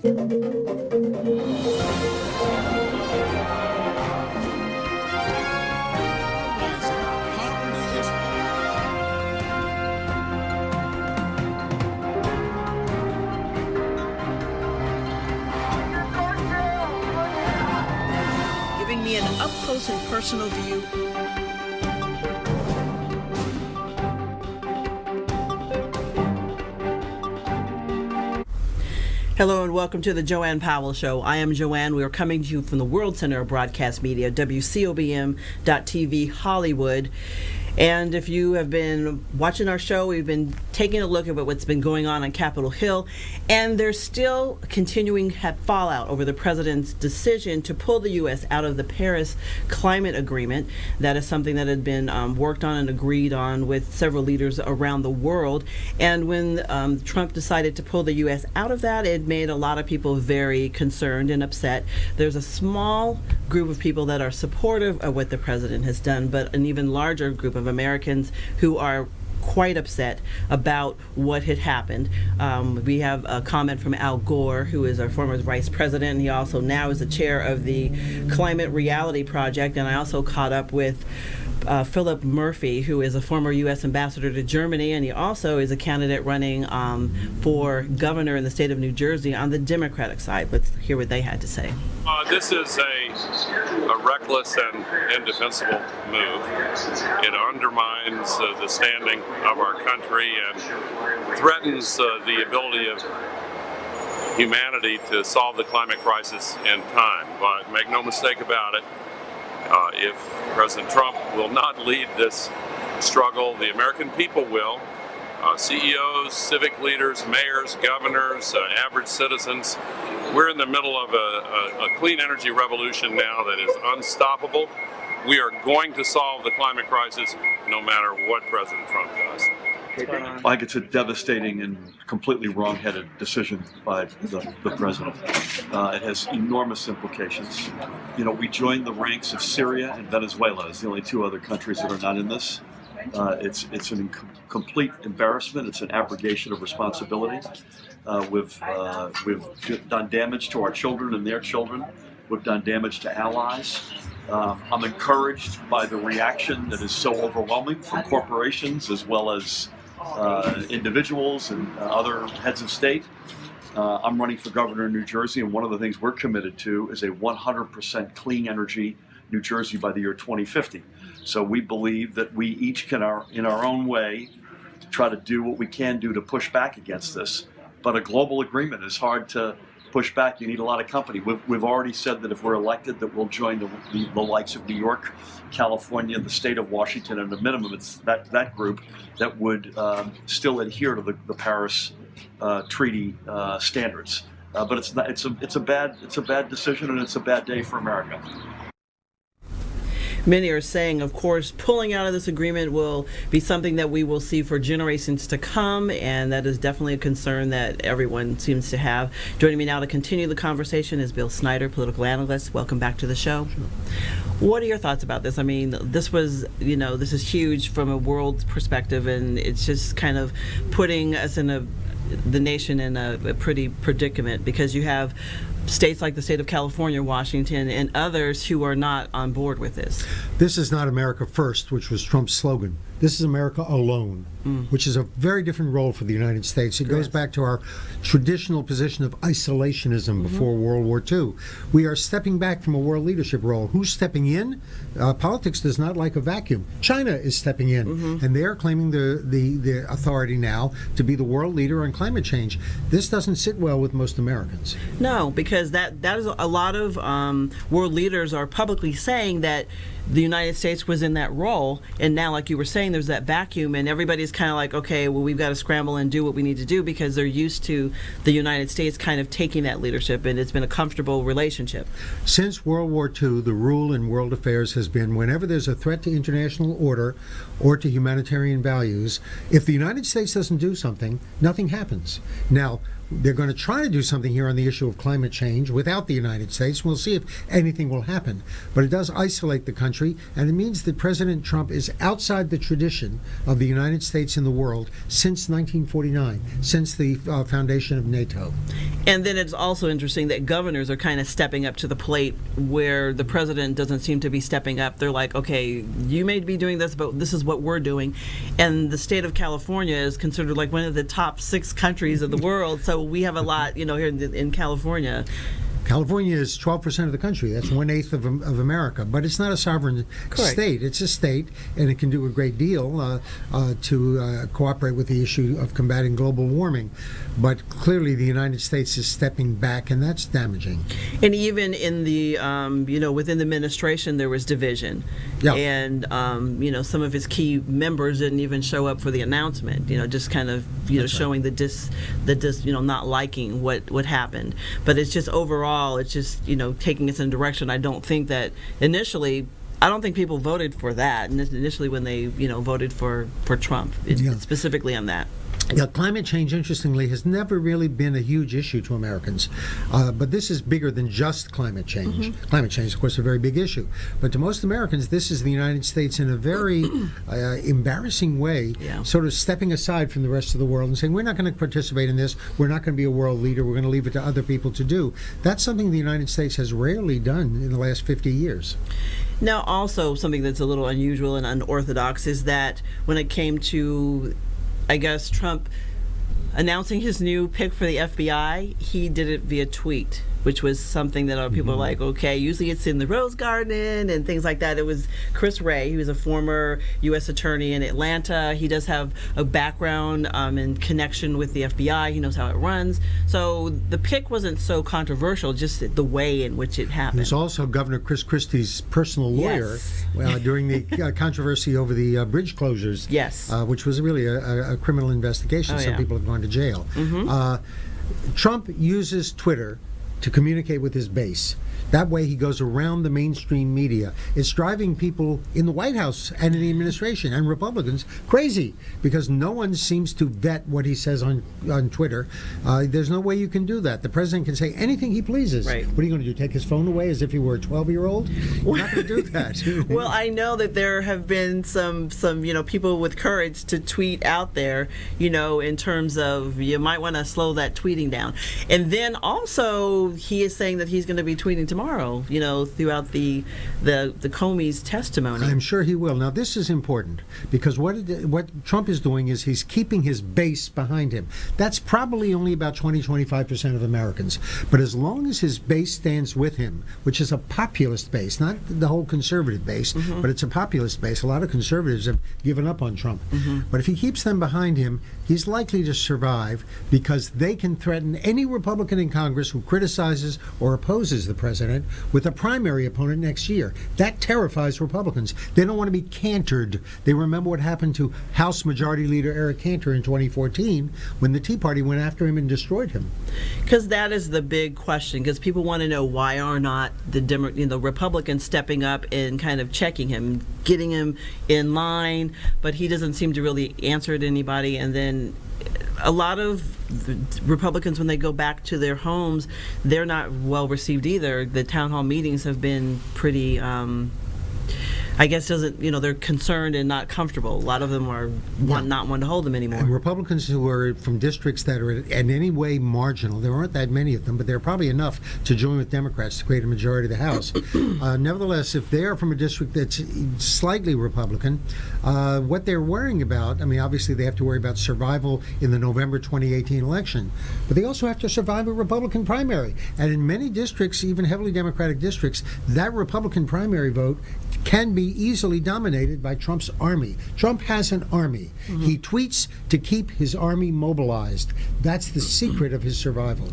Giving me an up-close and personal view. Hello and welcome to the JoAnne Powell Show. I am JoAnne. We are coming to you from the World Center of Broadcast Media, WCOBM.TV Hollywood. And if you have been watching our show, we've been taking a look at what's been going on Capitol Hill, and there's still continuing fallout over the president's decision to pull the U.S. out of the Paris Climate Agreement. That is something that had been worked on and agreed on with several leaders around the world. And when Trump decided to pull the U.S. out of that, it made a lot of people very concerned and upset. There's a small group of people that are supportive of what the president has done, but an even larger group of Americans who are quite upset about what had happened. We have a comment from Al Gore, who is our former vice president, and he also now is the chair of the Climate Reality Project. And I also caught up with Philip Murphy, who is a former U.S. ambassador to Germany, and he also is a candidate running for governor in the state of New Jersey on the Democratic side. Let's hear what they had to say. This is a reckless and indefensible move. It undermines the standing of our country and threatens the ability of humanity to solve the climate crisis in time. But make no mistake about it, if President Trump will not lead this struggle, the American people will. CEOs, civic leaders, mayors, governors, average citizens. We're in the middle of a clean energy revolution now that is unstoppable. We are going to solve the climate crisis no matter what President Trump does. I think it's a devastating and completely wrong-headed decision by the president. It has enormous implications. You know, we joined the ranks of Syria and Venezuela as the only two other countries that are not in this. It's a complete embarrassment. It's an abrogation of responsibility. We've done damage to our children and their children. We've done damage to allies. I'm encouraged by the reaction that is so overwhelming from corporations as well as individuals and other heads of state. I'm running for governor in New Jersey, and one of the things we're committed to is a 100% clean energy New Jersey by the year 2050. So we believe that we each can, in our own way, try to do what we can do to push back against this. But a global agreement is hard to push back. You need a lot of company. We've already said that if we're elected, that we'll join the likes of New York, California, the state of Washington, and at a minimum, it's that group that would still adhere to the Paris Treaty standards. But it's a bad decision, and it's a bad day for America. Many are saying, of course, pulling out of this agreement will be something that we will see for generations to come, and that is definitely a concern that everyone seems to have. Joining me now to continue the conversation is Bill Snyder, political analyst. Welcome back to the show. Sure. What are your thoughts about this? I mean, this is huge from a world perspective, and it's just kind of putting us the nation in a pretty predicament, because you have states like the state of California, Washington, and others who are not on board with this. This is not America First, which was Trump's slogan. This is America Alone, which is a very different role for the United States. It goes back to our traditional position of isolationism before World War II. We are stepping back from a world leadership role. Who's stepping in? Politics does not like a vacuum. China is stepping in, and they're claiming the authority now to be the world leader on climate change. This doesn't sit well with most Americans. No, because that is a lot of world leaders are publicly saying that the United States was in that role, and now, like you were saying, there's that vacuum, and everybody's kind of like, okay, well, we've got to scramble and do what we need to do, because they're used to the United States kind of taking that leadership, and it's been a comfortable relationship. Since World War II, the rule in world affairs has been whenever there's a threat to international order or to humanitarian values, if the United States doesn't do something, nothing happens. Now, They're going to try to do something here on the issue of climate change without the United States. We'll see if anything will happen. But it does isolate the country, and it means that President Trump is outside the tradition of the United States in the world since 1949, since the foundation of NATO. And then it's also interesting that governors are kind of stepping up to the plate where the president doesn't seem to be stepping up. They're like, okay, you may be doing this, but this is what we're doing. And the state of California is considered like one of the top 6 countries of the world. So we have a lot, here in California. California is 12% of the country. That's 1/8 of America. But it's not a sovereign state. It's a state, and it can do a great deal to cooperate with the issue of combating global warming. But clearly the United States is stepping back, and that's damaging. And even in the, within the administration, there was division. Yeah. And, some of his key members didn't even show up for the announcement, just kind of, showing not liking what happened. But it's just overall, it's just, taking us in a direction. I don't think people voted for that initially when they, voted for Trump, specifically on that. Yeah, climate change, interestingly, has never really been a huge issue to Americans. But this is bigger than just climate change. Mm-hmm. Climate change, of course, is a very big issue. But to most Americans, this is the United States in a very embarrassing way, sort of stepping aside from the rest of the world and saying, we're not going to participate in this. We're not going to be a world leader. We're going to leave it to other people to do. That's something the United States has rarely done in the last 50 years. Now, also, something that's a little unusual and unorthodox is that when it came to, I guess, Trump announcing his new pick for the FBI, he did it via tweet, which was something that other people are like, okay, usually it's in the Rose Garden and things like that. It was Chris Wray. He was a former U.S. attorney in Atlanta. He does have a background and connection with the FBI. He knows how it runs. So the pick wasn't so controversial, just the way in which it happened. He was also Governor Chris Christie's personal lawyer during the controversy over the bridge closures, which was really a criminal investigation. Some people have gone to jail. Trump uses Twitter to communicate with his base. That way he goes around the mainstream media. It's driving people in the White House and in the administration and Republicans crazy because no one seems to vet what he says on Twitter. There's no way you can do that. The president can say anything he pleases. Right. What are you going to do, take his phone away as if he were a 12-year-old? You're not going to do that. Well, I know that there have been some people with courage to tweet out there, in terms of you might want to slow that tweeting down. And then also he is saying that he's going to be tweeting tomorrow, throughout the Comey's testimony. I'm sure he will. Now, this is important because what Trump is doing is he's keeping his base behind him. That's probably only about 20-25% of Americans. But as long as his base stands with him, which is a populist base, not the whole conservative base, but it's a populist base. A lot of conservatives have given up on Trump. But if he keeps them behind him, he's likely to survive because they can threaten any Republican in Congress who criticizes or opposes the president with a primary opponent next year. That terrifies Republicans. They don't want to be cantered. They remember what happened to House Majority Leader Eric Cantor in 2014 when the Tea Party went after him and destroyed him. Because that is the big question, because people want to know why are not the Republicans stepping up and kind of checking him, getting him in line, but he doesn't seem to really answer to anybody. And then a lot of Republicans, when they go back to their homes, they're not well received either. The town hall meetings have been pretty, they're concerned and not comfortable. A lot of them are not one to hold them anymore. And Republicans who are from districts that are in any way marginal, there aren't that many of them, but there are probably enough to join with Democrats to create a majority of the House. Nevertheless, if they are from a district that's slightly Republican, what they're worrying about, obviously they have to worry about survival in the November 2018 election, but they also have to survive a Republican primary. And in many districts, even heavily Democratic districts, that Republican primary vote can be easily dominated by Trump's army. Trump has an army. He tweets to keep his army mobilized. That's the secret of his survival.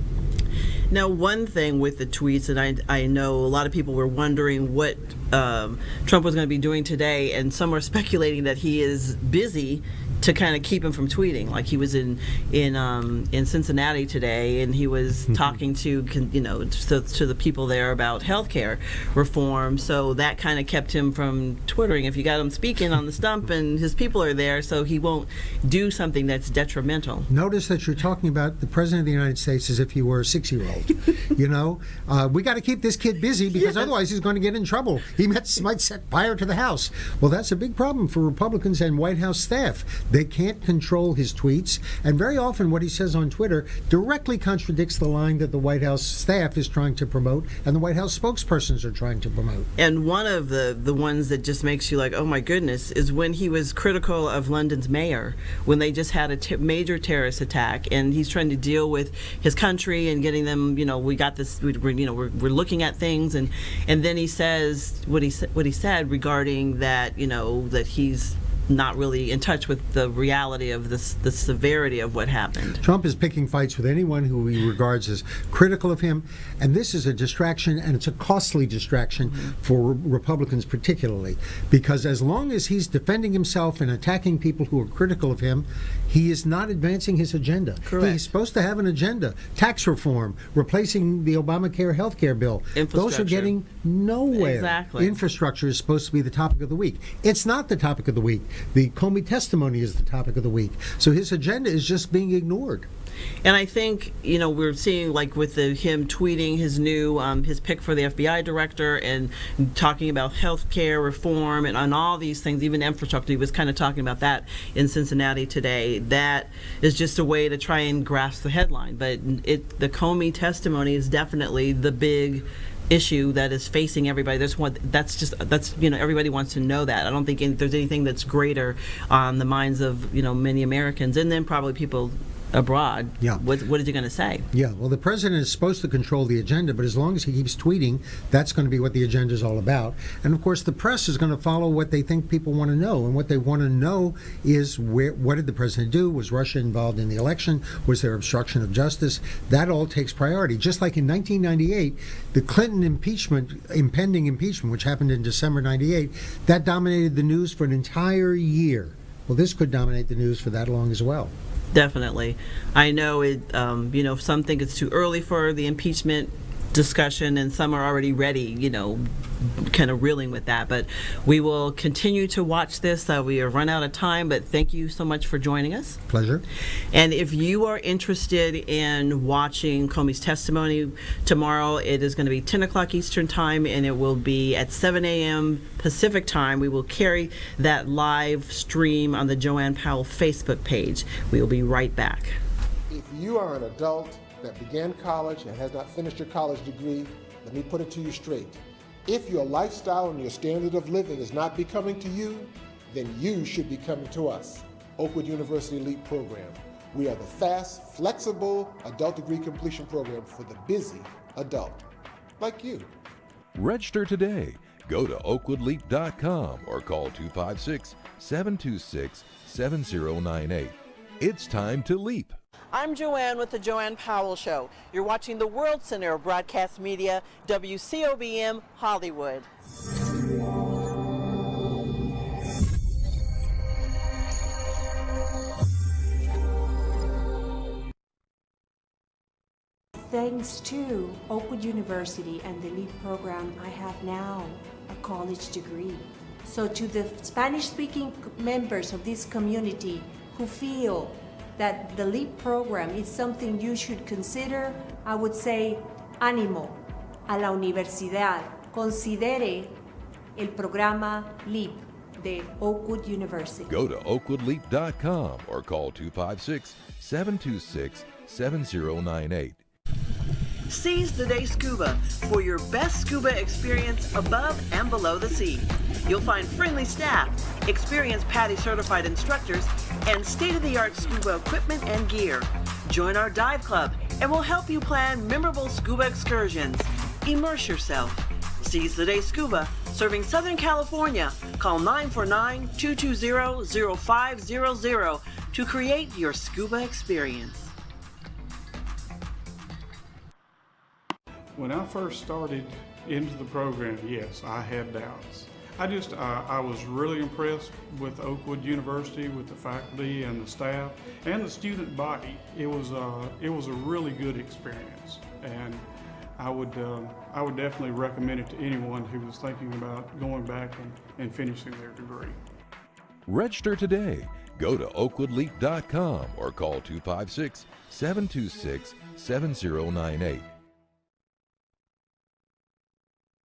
Now, one thing with the tweets, and I know a lot of people were wondering what Trump was going to be doing today, and some are speculating that he is busy to kind of keep him from tweeting. Like he was in Cincinnati today, and he was talking to to the people there about healthcare reform. So that kind of kept him from twittering. If you got him speaking on the stump, and his people are there, so he won't do something that's detrimental. Notice that you're talking about the President of the United States as if he were a 6-year-old. We got to keep this kid busy because otherwise he's going to get in trouble. He might set fire to the House. Well, that's a big problem for Republicans and White House staff. They can't control his tweets, and very often what he says on Twitter directly contradicts the line that the White House staff is trying to promote and the White House spokespersons are trying to promote. And one of the ones that just makes you like, oh my goodness, is when he was critical of London's mayor when they just had a major terrorist attack, and he's trying to deal with his country and getting them, we got this, we're looking at things, and then he says what he said regarding that, that he's not really in touch with the reality of the severity of what happened. Trump is picking fights with anyone who he regards as critical of him, and this is a distraction, and it's a costly distraction for Republicans particularly, because as long as he's defending himself and attacking people who are critical of him, he is not advancing his agenda. Correct. He's supposed to have an agenda. Tax reform, replacing the Obamacare health care bill. Those are getting nowhere. Exactly. Infrastructure is supposed to be the topic of the week. It's not the topic of the week. The Comey testimony is the topic of the week. So his agenda is just being ignored. And I think, we're seeing, like with him tweeting his new, his pick for the FBI director and talking about health care reform and on all these things, even infrastructure. He was kind of talking about that in Cincinnati today. That is just a way to try and grasp the headline. But the Comey testimony is definitely the big issue that is facing everybody. Everybody wants to know that. I don't think there's anything that's greater on the minds of many Americans, and then probably people abroad. Yeah. What is he going to say? Yeah. Well, the president is supposed to control the agenda, but as long as he keeps tweeting, that's going to be what the agenda is all about. And of course, the press is going to follow what they think people want to know, and what they want to know is what did the president do? Was Russia involved in the election? Was there obstruction of justice? That all takes priority. Just like in 1998, the Clinton impending impeachment, which happened in December '98, that dominated the news for an entire year. Well, this could dominate the news for that long as well. Definitely. I know some think it's too early for the impeachment discussion, and some are already ready, kind of reeling with that. But we will continue to watch this. We have run out of time, but thank you so much for joining us. Pleasure. And if you are interested in watching Comey's testimony tomorrow, it is going to be 10 o'clock Eastern Time, and it will be at 7 a.m. Pacific Time. We will carry that live stream on the JoAnne Powell Facebook page. We will be right back. If you are an adult that began college and has not finished your college degree, let me put it to you straight. If your lifestyle and your standard of living is not becoming to you, then you should be coming to us, Oakwood University Elite Program. We are the fast, flexible adult degree completion program for the busy adult, like you. Register today. Go to oakwoodleap.com or call 256-726-7098. It's time to leap. I'm JoAnne with the JoAnne Powell Show. You're watching the World Center of Broadcast Media, WCOBM Hollywood. Thanks to Oakwood University and the LEAP program, I have now a college degree. So to the Spanish-speaking members of this community who feel that the LEAP program is something you should consider, I would say, ánimo a la universidad. Considere el programa LEAP de Oakwood University. Go to oakwoodleap.com or call 256-726-7098. Seize the Day Scuba for your best scuba experience above and below the sea. You'll find friendly staff, experienced PADI certified instructors, and state-of-the-art scuba equipment and gear. Join our dive club and we'll help you plan memorable scuba excursions. Immerse yourself. Seize the Day Scuba, serving Southern California. Call 949-220-0500 to create your scuba experience. When I first started into the program, yes, I had doubts. I was really impressed with Oakwood University, with the faculty and the staff and the student body. It was a really good experience, and I would definitely recommend it to anyone who was thinking about going back and finishing their degree. Register today. Go to oakwoodleap.com or call 256-726-7098.